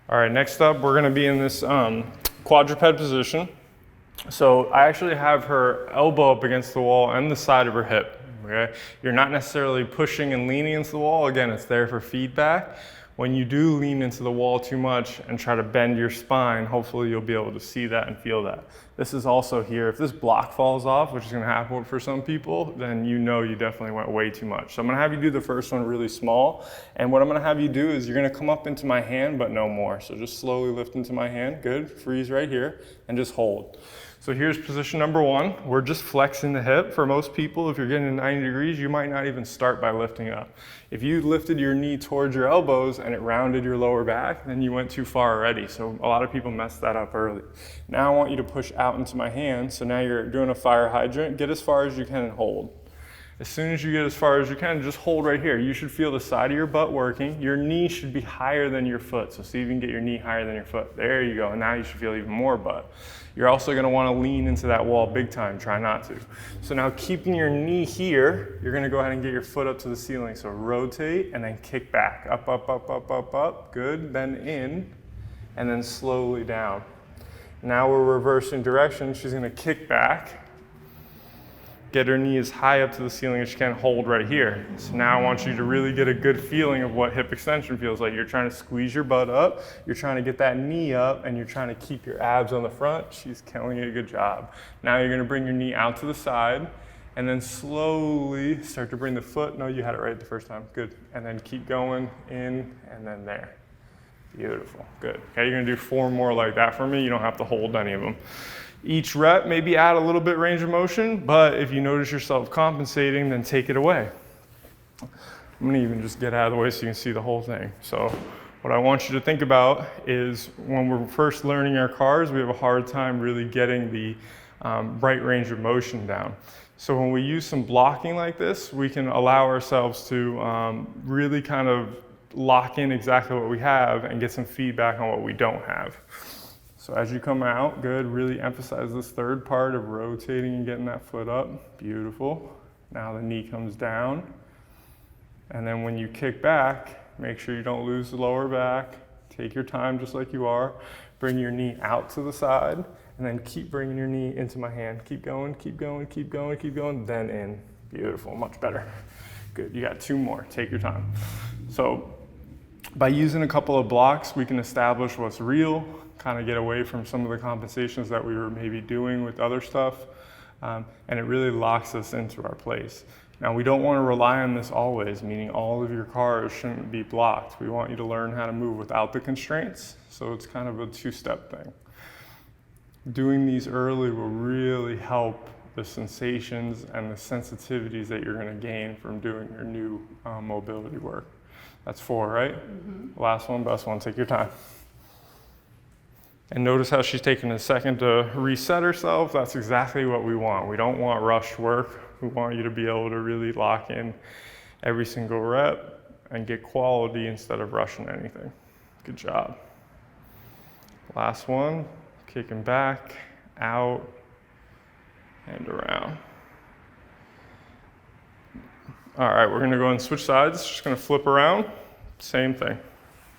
All right, next up, we're gonna be in this quadruped position. So I actually have her elbow up against the wall and the side of her hip, okay? You're not necessarily pushing and leaning into the wall. Again, it's there for feedback. When you do lean into the wall too much and try to bend your spine, hopefully you'll be able to see that and feel that. This is also here, if this block falls off, which is gonna happen for some people, then you know you definitely went way too much. So I'm gonna have you do the first one really small. And what I'm gonna have you do is you're gonna come up into my hand, but no more. So just slowly lift into my hand, good, freeze right here, and just hold. So here's position number one. We're just flexing the hip. For most people, if you're getting to 90 degrees, you might not even start by lifting up. If you lifted your knee towards your elbows and it rounded your lower back, then you went too far already. So a lot of people mess that up early. Now I want you to push out into my hand. So now you're doing a fire hydrant. Get as far as you can and hold. As soon as you get as far as you can, just hold right here. You should feel the side of your butt working. Your knee should be higher than your foot. So see if you can get your knee higher than your foot. There you go. And now you should feel even more butt. You're also gonna wanna lean into that wall big time. Try not to. So now keeping your knee here, you're gonna go ahead and get your foot up to the ceiling. So rotate and then kick back. Up, up, up, up, up, up. Good. Then in and then slowly down. Now we're reversing direction. She's gonna kick back. Get her knee as high up to the ceiling as she can, hold right here. So now I want you to really get a good feeling of what hip extension feels like. You're trying to squeeze your butt up, you're trying to get that knee up, and you're trying to keep your abs on the front. She's killing it, good job. Now you're gonna bring your knee out to the side, and then slowly start to bring the foot, no, you had it right the first time, good. And then keep going, in, and then there. Beautiful, good. Okay, you're gonna do 4 more like that for me. You don't have to hold any of them. Each rep, maybe add a little bit range of motion, but if you notice yourself compensating, then take it away. I'm gonna even just get out of the way so you can see the whole thing. So what I want you to think about is when we're first learning our cars, we have a hard time really getting the right range of motion down. So when we use some blocking like this, we can allow ourselves to really kind of lock in exactly what we have and get some feedback on what we don't have. So as you come out, good, really emphasize this third part of rotating and getting that foot up. Beautiful. Now the knee comes down. And then when you kick back, make sure you don't lose the lower back. Take your time just like you are. Bring your knee out to the side and then keep bringing your knee into my hand. Keep going, keep going, keep going, keep going, then in. Beautiful, much better. Good, you got 2 more, take your time. So by using a couple of blocks, we can establish what's real, kind of get away from some of the compensations that we were maybe doing with other stuff, and it really locks us into our place. Now we don't want to rely on this always, meaning all of your cars shouldn't be blocked. We want you to learn how to move without the constraints, so it's kind of a 2-step thing. Doing these early will really help the sensations and the sensitivities that you're going to gain from doing your new mobility work. That's 4, right? Mm-hmm. Last one, best one, take your time. And notice how she's taking a second to reset herself. That's exactly what we want. We don't want rushed work. We want you to be able to really lock in every single rep and get quality instead of rushing anything. Good job. Last one, kicking back, out, and around. All right, we're gonna go and switch sides. Just gonna flip around, same thing.